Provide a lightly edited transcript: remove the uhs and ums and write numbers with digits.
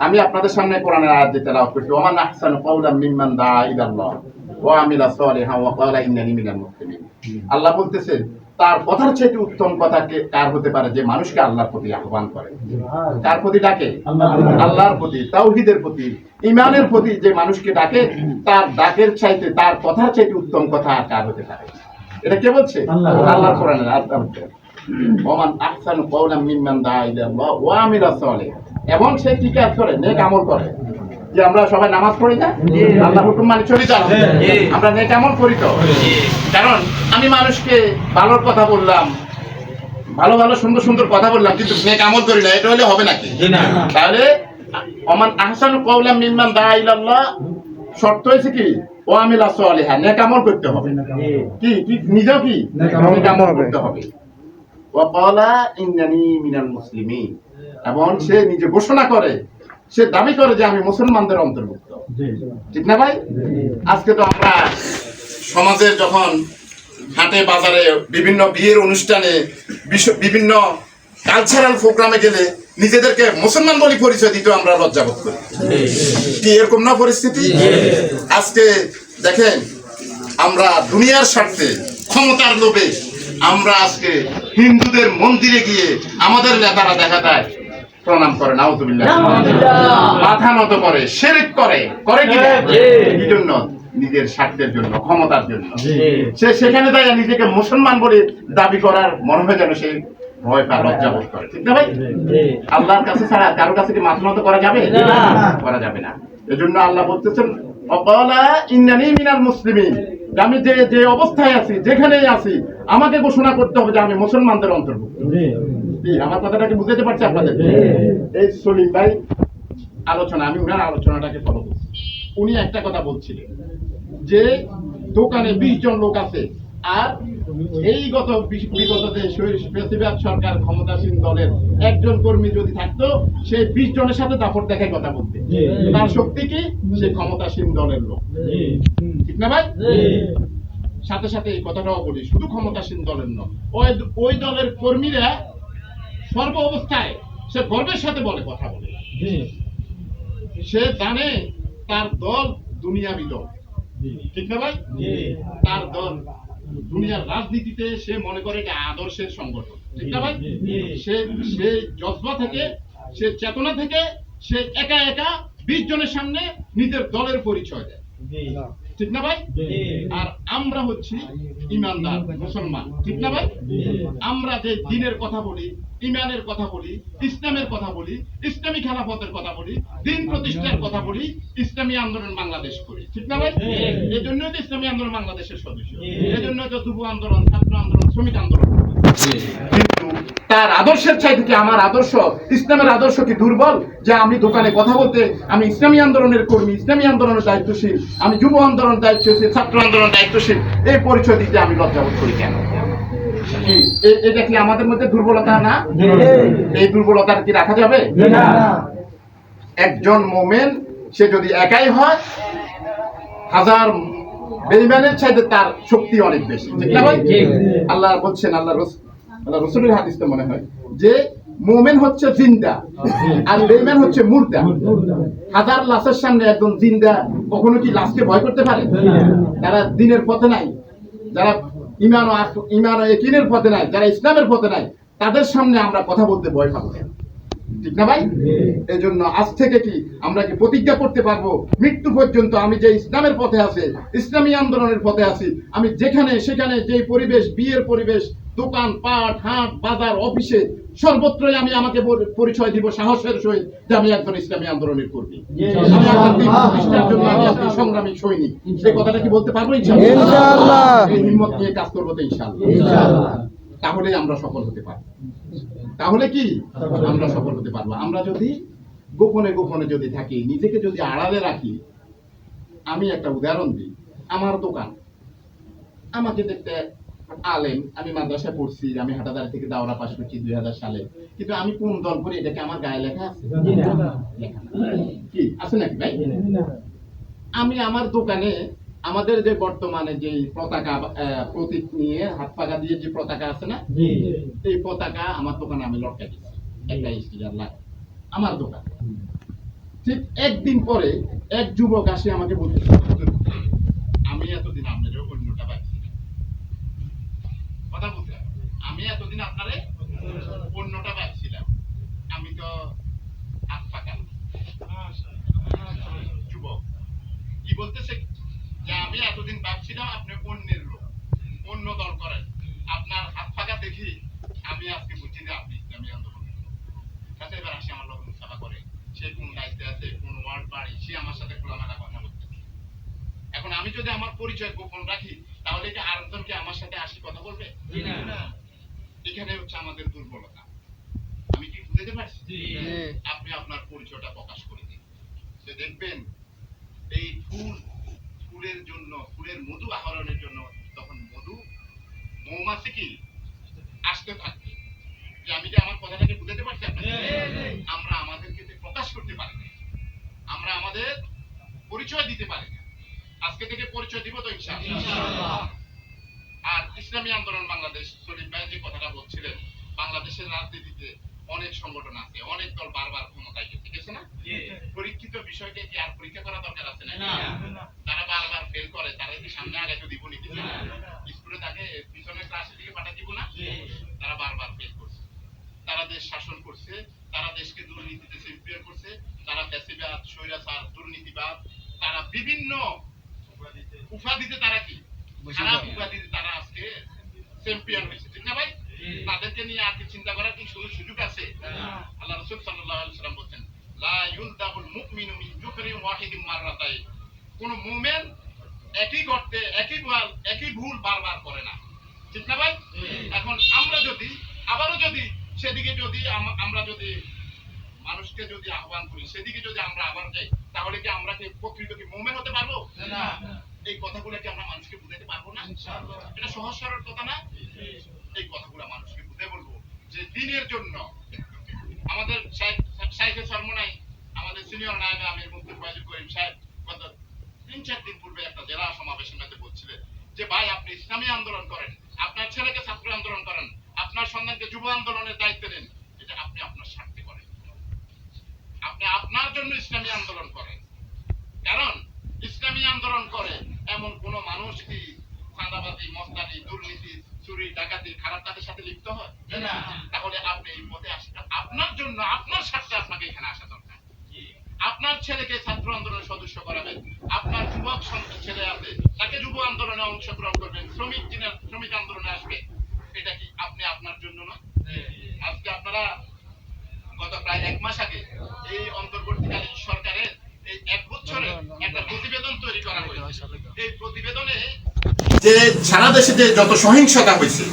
আমি আপনাদের সামনে কোরআনের আয়াত দিয়ে তেলাওয়াত করছি, ওমান আহসানু কাওলাম মিম্মান দাআ ইলাল্লাহ ওয়া আমিলা সালিহান ওয়া ক্বালা ইন্নানি মিনাল মুসলিমিন। আল্লাহ বলতেছেন তার কথার চাইতে উত্তম কথা কার হতে পারে, যে মানুষকে আল্লাহর প্রতি আহ্বান করে। কার প্রতি ডাকে? আল্লাহর প্রতি, তাওহীদের প্রতি, ঈমানের প্রতি যে মানুষকে ডাকে, তার ডাকের চাইতে, তার কথার চাইতে উত্তম কথা আর কার হতে পারে? এটা কে বলছে? আল্লাহর কোরআনের আয়াত। ওমান আহসানু কাওলাম মিম্মান দাআ ইলাল্লাহ ওয়া আমিলা সালিহান, এবং সে কি কাজ করে? নেক আমল করে। যে আমরা সবাই নামাজ পড়ি না, আল্লাহর হুকুম মানে চলি, তো আমরা নেক আমল করি তো। কারণ আমি মানুষকে ভালোর কথা বললাম, ভালো ভালো সুন্দর সুন্দর কথা বললাম, কিন্তু নেক আমল করি না, এটা হলে হবে নাকি? তাহলে ওমান আহসানু কাওলাম মিম্মান দাআ ইলাল্লাহ, শর্ত হয়েছে কি? ও আমিলা সালিহান, নেক আমল করতে হবে। কি কি নিজেও কি নেক আমল করতে হবে। ওয়া ক্বালা ইন্নানি মিনাল মুসলিমিন, এবং সে নিজে ঘোষণা করে, সে দাবি করে যে আমি মুসলমানদের অন্তর্ভুক্ত। ঠিক না ভাই? আজকে তো আমরা সমাজের যখন হাটে বাজারে বিভিন্ন বিয়ের অনুষ্ঠানে বিভিন্ন কালচারাল প্রোগ্রামে গেলে নিজেদেরকে মুসলমান বলে পরিচয় দিতে আমরা লজ্জাবোধ করি। কি এরকম না পরিস্থিতি? আজকে দেখেন, আমরা দুনিয়ার স্বার্থে, ক্ষমতার লোভে আমরা আজকে হিন্দুদের মন্দিরে গিয়ে আমাদের নেতারা দেখা যায় প্রণাম করে, নাউযুবিল্লাহ, মাথা নত করে, শিরক করে, করে কি? এই জন্য নিজের স্বার্থের জন্য, ক্ষমতার জন্য সে সেখানে যায় নিজেকে মুসলমান বলে দাবি করার মনে হয় যেন সে ভয় পায়, লজ্জাবোধ করে। ঠিক না ভাই? আল্লাহর কাছে ছাড়া কারো কাছে কি মাথা নত করা যাবে? করা যাবে না। এজন্য আল্লাহ বলতেছেন ওয়াক্বালা ইন্নানি মিনাল মুসলিমিন, আমি যে যে অবস্থায় আছি, যেখানেই আছি, আমাকে ঘোষণা করতে হবে যে আমি মুসলমানদের অন্তর্ভুক্ত। আমার কথাটাকে বুঝাতে পারছি আপনাদের? এই সলিম ভাই আলোচনা, আমি উনার আলোচনাটাকে ফলো করছি। উনি একটা কথা বলছিলেন যে দোকানে 20 জন লোক আছে, আর এই বিগত যে ফ্যাসিবাদ সরকার ক্ষমতাসীন দলের একজন কর্মী যদি থাকতো, সেই 20 জনের সাথে দাপট দেখায় কথা বলতে। তার শক্তি কি? সে ক্ষমতাসীন দলের লোক। ঠিক না ভাই? সাথে সাথে এই কথাটাও বলি, শুধু ক্ষমতাসীন দলের নয়, ওই দলের কর্মীরা সর্ব অবস্থায় সে গর্বের সাথে বলে, কথা বলে। সে জানে তার দল দুনিয়াবি দল। ঠিক না ভাই? তার দল দুনিয়ার রাজনীতিতে সে মনে করে এটা আদর্শের সংগঠন। ঠিক না ভাই? সে জজবা থেকে, সে চেতনা থেকে সে একা একা 20 জনের সামনে নিজের দলের পরিচয় দেয়। ঠিক না ভাই? আর আমরা হচ্ছি ইমানদার মুসলমান। ঠিক না ভাই? আমরা যে দ্বীনের কথা বলি, ইমানের কথা বলি, ইসলামের কথা বলি, ইসলামী খেলাফতের কথা বলি, দ্বীন প্রতিষ্ঠার কথা বলি, ইসলামী আন্দোলন বাংলাদেশ করি। ঠিক না ভাই? এই জন্যই তো ইসলামী আন্দোলন বাংলাদেশের সদস্য, এই জন্য তো যুব আন্দোলন, ছাত্র আন্দোলন, শ্রমিক আন্দোলন। কিন্তু তার আদর্শের চাইতে কি আমার আদর্শ, ইসলামের আদর্শ কি দুর্বল? যে আমি দোকানে কথা বলতে, আমি ইসলামী আন্দোলনের কর্মী, ইসলামী আন্দোলনের দায়িত্বশীল, আমি যুব আন্দোলন দায়িত্বশীল, ছাত্র আন্দোলন দায়িত্বশীল, এই পরিচয় দিতে আমি লজ্জাবোধ করি কেন? এটা কি আমাদের মধ্যে দুর্বলতা না? এই দুর্বলতার কি রাখা যাবে? একজন মুমিন সে যদি একাই হয়, হাজার বেঈমানের চাইতে তার শক্তি অনেক বেশি। ঠিক না ভাই? আল্লাহ বলছেন, আল্লাহ রাসূলের হাদিসে মনে হয় যে মুমিন হচ্ছে জিন্দা আর বেঈমান হচ্ছে মুর্দা। হাজার লাশের সামনে একজন জিন্দা কখনো কি লাশকে ভয় করতে পারে? যারা দ্বীনের পথে নাই, যারা ঈমান ও ইয়াকিনের পথে নাই, যারা ইসলামের পথে নাই, তাদের সামনে আমরা কথা বলতে ভয় পাবো কেন? ঠিক না ভাই? এই জন্য আজ থেকে কি আমরা কি প্রতিজ্ঞা করতে পারবো, মৃত্যু পর্যন্ত আমি যে ইসলামের পথে আছি, ইসলামী আন্দোলনের পথে আছি, আমি যেখানে সেখানে যে পরিবেশ, বিয়ের পরিবেশ, দোকান পাট, হাট বাজার, অফিসে, সর্বত্রই আমি আমাকে পরিচয় দিব সাহসের সহিত যে আমি একজন ইসলামী আন্দোলনের কর্মী, আমি একজন দ্বীন প্রতিষ্ঠার জন্য আমি একজন সংগ্রামী সৈনিক। সেই কথাটা কি বলতে পারবো ইনশাআল্লাহ? এই হিম্মত নিয়ে কাজ করবো তো ইনশাআল্লাহ। তাহলে আমরা সফল হতে পারবো। তাহলে কি আমরা সফল হতে পারবো? আমরা যদি গোপনে গোপনে যদি থাকি, নিজেকে যদি আড়ালে রাখি। আমি একটা উদাহরণ দিই, আমার দোকান, আমাকে দেখতে আলেম, আমি মাদ্রাসায় পড়ছি, আমি হাটাদারি থেকে দাওরা পাস করছি 2000 সালে, কিন্তু আমি কোন দল করি এটাকে আমার গায়ে লেখা আছে? লেখা কি আছে নাকি ভাই? আমি আমার দোকানে আমাদের যে বর্তমানে যে পতাকা, প্রতীক নিয়ে হাত পাকা দিয়ে যে পতাকা আছে না, এই পতাকা আমার দোকানে আমি লটকাই দিচ্ছি, একটা স্টিকার লাগে আমার দোকান। ঠিক একদিন পরে এক যুবক আসে আমাকে বলতে, আমি এতদিন আপনার অন্যটা পাচ্ছি কথা বলতে, আমি এতদিন আপনারে অন্যটা পাচ্ছিলাম, আমি তো হাত পাকাল। যুবক কি বলতেছে যে আমি এতদিন ভাবছিলাম আপনি অন্যের লোক, অন্য দল করেন, আপনার হাত ফাঁকা দেখি আমি আজকে বুঝি যে আপনি ইসলামী আন্দোলন। এবার আসে আমার লোক মুসাফা করে, সে কোন দায়িত্বে আছে, কোন ওয়ার্ড বাড়ি, সে আমার সাথে খোলামেলা কথা বলতেছে। এখন আমি যদি আমার পরিচয় গোপন রাখি তাহলে কি আরেকজনকে আমার সাথে আসি কথা বলবে? এখানে হচ্ছে আমাদের দুর্বলতা। আমি কি বুঝতে পারছি? আপনি আপনার পরিচয়টা প্রকাশ করে দিন, যে দেখবেন এই ফুলের জন্য, ফুলের মধু আহরণের জন্য তখন মৌমাছি কি আসতে থাকবে। যে আমি কি আমার কথাটাকে বুঝতে পারছি আপনাকে? আমরা আমাদেরকে প্রকাশ করতে পারি না, আমরা আমাদের পরিচয় দিতে পারি না। আজকে থেকে পরিচয় দিব তো ইনশাআল্লাহ। আর ইসলামী আন্দোলন বাংলাদেশ, শরীফ ভাই যে কথাটা বলছিলেন, বাংলাদেশের রাজনীতিতে অনেক সংগঠন আছে, অনেক দল বারবার ক্ষমতায় গেছে, গেছে না? পরীক্ষিত বিষয়কে কি আর পরীক্ষা করা দরকার আছে না? তারা বারবার ফেল করে, তারা কি সামনে আগে দিব নি? স্কুলে তাকে পিছনে ক্লাসের দিকে পাঠা দিব না? তারা বারবার ফেল করছে, তারা দেশ শাসন করছে, তারা দেশকে দুর্নীতিতে চ্যাম্পিয়ন করছে, তারা ফ্যাসিবাদ, স্বৈরাচার, দুর্নীতিবাদ, তারা বিভিন্ন উপাধিতে তারা কি খারাপ উপাধিতে তারা আজকে চ্যাম্পিয়ন হয়েছে, ঠিক না ভাই? তাদেরকে নিয়ে আর কি চিন্তা করার কি সুযোগ আছে? আল্লাহ রাসূল সাল্লাল্লাহু আলাইহি ওয়াসাল্লাম বলেন, লা ইউলদাগুল মুমিনু মিন জুহরিন ওয়াহিদিন মাররাতাইন। কোন মুমিন একই গর্তে একই ভুল বারবার করে না, ঠিক না ভাই? এখন আমরা যদি আবারও যদি সেদিকে যদি আমরা যদি মানুষকে যদি আহ্বান করি, সেদিকে যদি আমরা আবার যাই, তাহলে কি আমরা কি প্রকৃত কি মুমিন হতে পারবো? না। এই কথাগুলো কি আমরা মানুষকে বুঝাতে পারবো না? ইনশাআল্লাহ। এটা সহজ সরল কথা না? এই কথাগুলো মানুষকে বুঝে বলবো যে দিনের জন্য আমাদের শাইখে সরমনাই, আমাদের সিনিয়র নায়েব আমির মুফতি ফয়জুল করিম সাহেব গত ৩-৪ দিন পূর্বে একটা জেলা সমাবেশের মধ্যে বলছিলেন যে ভাই আপনি ইসলামী আন্দোলন করেন, আপনার ছেলেকে ছাত্র আন্দোলন করেন, আপনার সন্তানকে যুব আন্দোলনের দায়িত্ব দেন, এটা আপনি আপনার স্বার্থে করেন, আপনি আপনার জন্য ইসলামী আন্দোলন করেন। কারণ ইসলামী আন্দোলন করে এমন কোন মানুষ কি চাঁদাবাজি, মস্তানি, দুর্নীতি, চুরি, ডাকাতি, খারাপ কাজের সাথে লিপ্ত হয়? তাহলে আপনি এই পথে আসেন আপনার জন্য, আপনার স্বার্থে আপনাকে এখানে আসা দরকার। আপনার ছেলেকে ছাত্র আন্দোলনের সদস্য করাবেন, আপনার যুবক ছেলে আছে তাকে যুব আন্দোলনে অংশগ্রহণ করবেন, শ্রমিক আন্দোলনে আসবে, এটা কি আপনি আপনার জন্য না? আজকে আপনারা গত প্রায় 1 মাস আগে এই অন্তর্বর্তীকালীন সরকারের এই 1 বছরে একটা প্রতিবেদন তৈরি করা হয়েছে। এই প্রতিবেদনে যে সারা দেশে যে যত সহিংসতা হয়েছে